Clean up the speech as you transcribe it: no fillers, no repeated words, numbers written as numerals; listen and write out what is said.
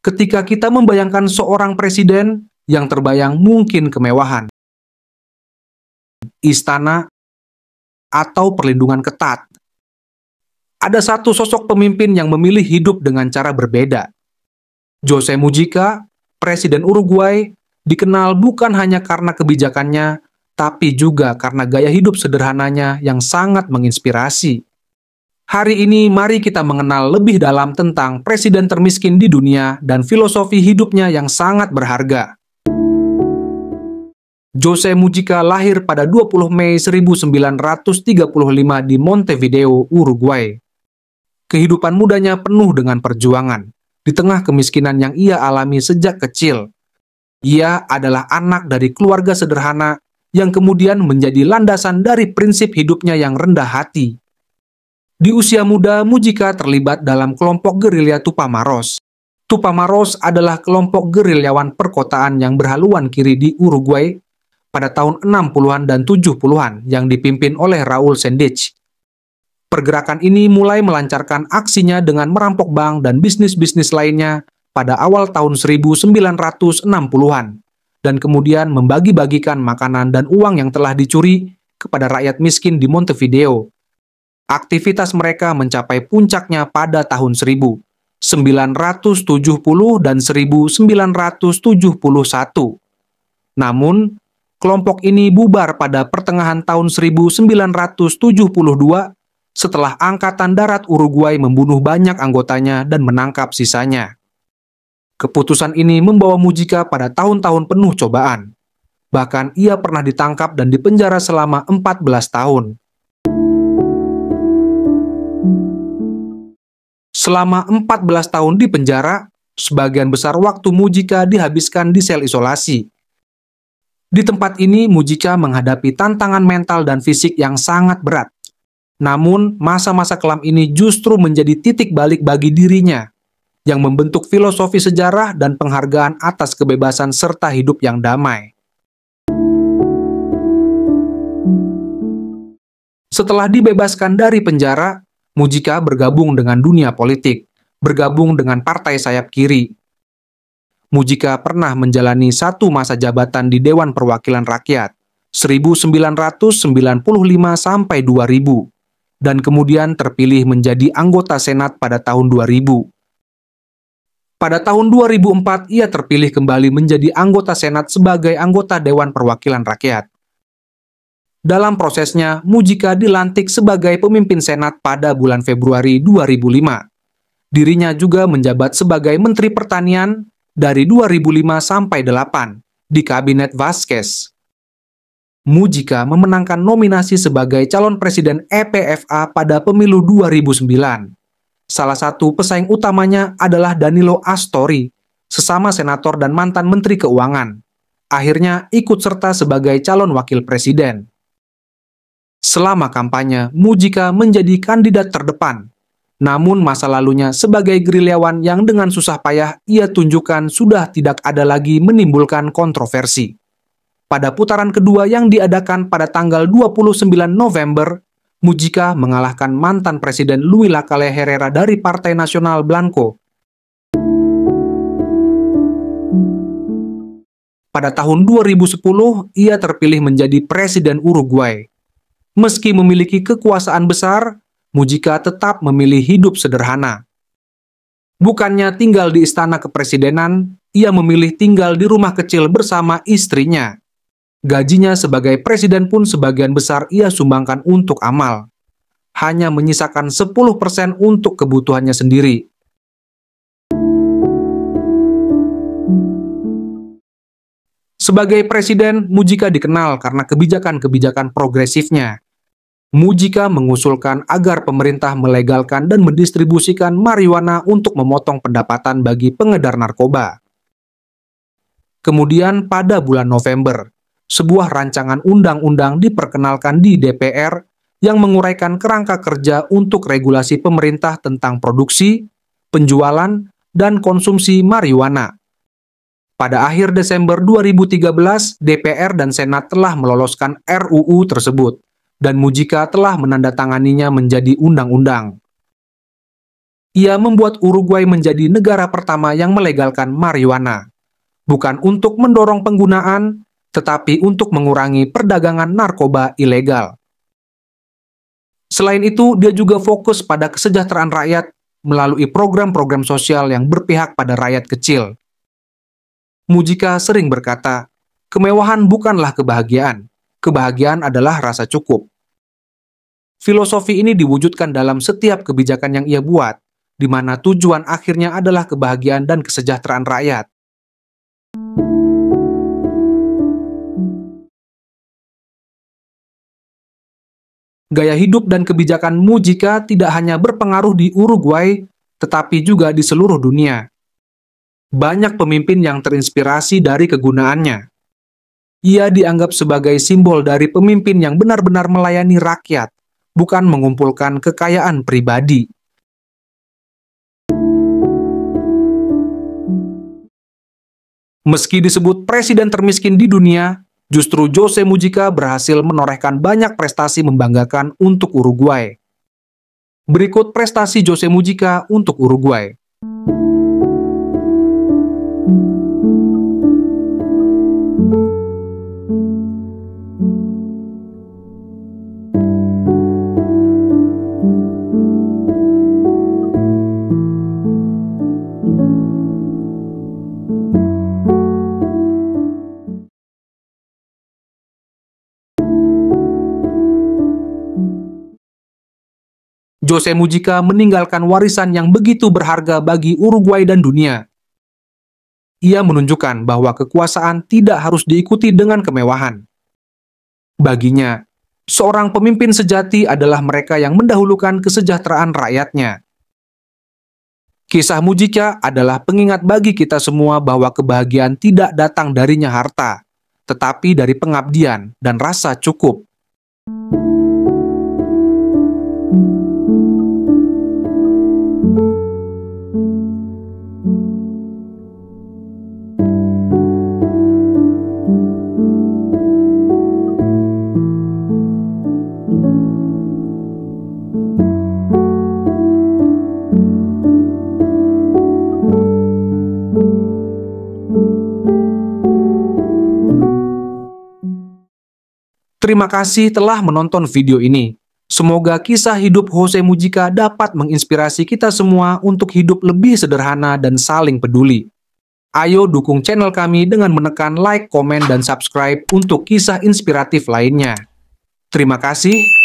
Ketika kita membayangkan seorang presiden, yang terbayang mungkin kemewahan, istana, atau perlindungan ketat. Ada satu sosok pemimpin yang memilih hidup dengan cara berbeda. Jose Mujica, Presiden Uruguay, dikenal bukan hanya karena kebijakannya, tapi juga karena gaya hidup sederhananya yang sangat menginspirasi. Hari ini mari kita mengenal lebih dalam tentang presiden termiskin di dunia dan filosofi hidupnya yang sangat berharga. Jose Mujica lahir pada 20 Mei 1935 di Montevideo, Uruguay. Kehidupan mudanya penuh dengan perjuangan, di tengah kemiskinan yang ia alami sejak kecil. Ia adalah anak dari keluarga sederhana yang kemudian menjadi landasan dari prinsip hidupnya yang rendah hati. Di usia muda, Mujica terlibat dalam kelompok gerilya Tupamaros. Tupamaros adalah kelompok gerilyawan perkotaan yang berhaluan kiri di Uruguay pada tahun 60-an dan 70-an yang dipimpin oleh Raul Sendich. Pergerakan ini mulai melancarkan aksinya dengan merampok bank dan bisnis-bisnis lainnya pada awal tahun 1960-an, dan kemudian membagi-bagikan makanan dan uang yang telah dicuri kepada rakyat miskin di Montevideo. Aktivitas mereka mencapai puncaknya pada tahun 1970 dan 1971. Namun, kelompok ini bubar pada pertengahan tahun 1972 setelah Angkatan Darat Uruguay membunuh banyak anggotanya dan menangkap sisanya. Keputusan ini membawa Mujica pada tahun-tahun penuh cobaan. Bahkan ia pernah ditangkap dan dipenjara selama 14 tahun. Selama 14 tahun di penjara, sebagian besar waktu Mujica dihabiskan di sel isolasi. Di tempat ini, Mujica menghadapi tantangan mental dan fisik yang sangat berat. Namun, masa-masa kelam ini justru menjadi titik balik bagi dirinya, yang membentuk filosofi sejarah dan penghargaan atas kebebasan serta hidup yang damai. Setelah dibebaskan dari penjara, Mujica bergabung dengan dunia politik, bergabung dengan partai sayap kiri. Mujica pernah menjalani satu masa jabatan di Dewan Perwakilan Rakyat, 1995 sampai 2000. Dan kemudian terpilih menjadi anggota Senat pada tahun 2000. Pada tahun 2004, ia terpilih kembali menjadi anggota Senat sebagai anggota Dewan Perwakilan Rakyat. Dalam prosesnya, Mujica dilantik sebagai pemimpin Senat pada bulan Februari 2005. Dirinya juga menjabat sebagai Menteri Pertanian dari 2005 sampai 2008 di Kabinet Vázquez. Mujica memenangkan nominasi sebagai calon presiden EPFA pada pemilu 2009. Salah satu pesaing utamanya adalah Danilo Astori, sesama senator dan mantan menteri keuangan. Akhirnya ikut serta sebagai calon wakil presiden. Selama kampanye, Mujica menjadi kandidat terdepan. Namun masa lalunya sebagai gerilyawan yang dengan susah payah ia tunjukkan sudah tidak ada lagi menimbulkan kontroversi. Pada putaran kedua yang diadakan pada tanggal 29 November, Mujica mengalahkan mantan Presiden Luis Lacalle Herrera dari Partai Nasional Blanco. Pada tahun 2010, ia terpilih menjadi Presiden Uruguay. Meski memiliki kekuasaan besar, Mujica tetap memilih hidup sederhana. Bukannya tinggal di istana kepresidenan, ia memilih tinggal di rumah kecil bersama istrinya. Gajinya sebagai presiden pun sebagian besar ia sumbangkan untuk amal. Hanya menyisakan 10% untuk kebutuhannya sendiri. Sebagai presiden, Mujica dikenal karena kebijakan-kebijakan progresifnya. Mujica mengusulkan agar pemerintah melegalkan dan mendistribusikan marijuana untuk memotong pendapatan bagi pengedar narkoba. Kemudian pada bulan November, sebuah rancangan undang-undang diperkenalkan di DPR yang menguraikan kerangka kerja untuk regulasi pemerintah tentang produksi, penjualan, dan konsumsi marijuana. Pada akhir Desember 2013, DPR dan Senat telah meloloskan RUU tersebut, dan Mujica telah menandatanganinya menjadi undang-undang. Ia membuat Uruguay menjadi negara pertama yang melegalkan marijuana, bukan untuk mendorong penggunaan, tetapi untuk mengurangi perdagangan narkoba ilegal. Selain itu, dia juga fokus pada kesejahteraan rakyat melalui program-program sosial yang berpihak pada rakyat kecil. Mujica sering berkata, kemewahan bukanlah kebahagiaan, kebahagiaan adalah rasa cukup. Filosofi ini diwujudkan dalam setiap kebijakan yang ia buat, di mana tujuan akhirnya adalah kebahagiaan dan kesejahteraan rakyat. Gaya hidup dan kebijakan Mujica tidak hanya berpengaruh di Uruguay, tetapi juga di seluruh dunia. Banyak pemimpin yang terinspirasi dari kegunaannya. Ia dianggap sebagai simbol dari pemimpin yang benar-benar melayani rakyat, bukan mengumpulkan kekayaan pribadi. Meski disebut presiden termiskin di dunia, justru Jose Mujica berhasil menorehkan banyak prestasi membanggakan untuk Uruguay. Berikut prestasi Jose Mujica untuk Uruguay. Jose Mujica meninggalkan warisan yang begitu berharga bagi Uruguay dan dunia. Ia menunjukkan bahwa kekuasaan tidak harus diikuti dengan kemewahan. Baginya, seorang pemimpin sejati adalah mereka yang mendahulukan kesejahteraan rakyatnya. Kisah Mujica adalah pengingat bagi kita semua bahwa kebahagiaan tidak datang darinya harta, tetapi dari pengabdian dan rasa cukup. Terima kasih telah menonton video ini. Semoga kisah hidup Jose Mujica dapat menginspirasi kita semua untuk hidup lebih sederhana dan saling peduli. Ayo dukung channel kami dengan menekan like, komen, dan subscribe untuk kisah inspiratif lainnya. Terima kasih.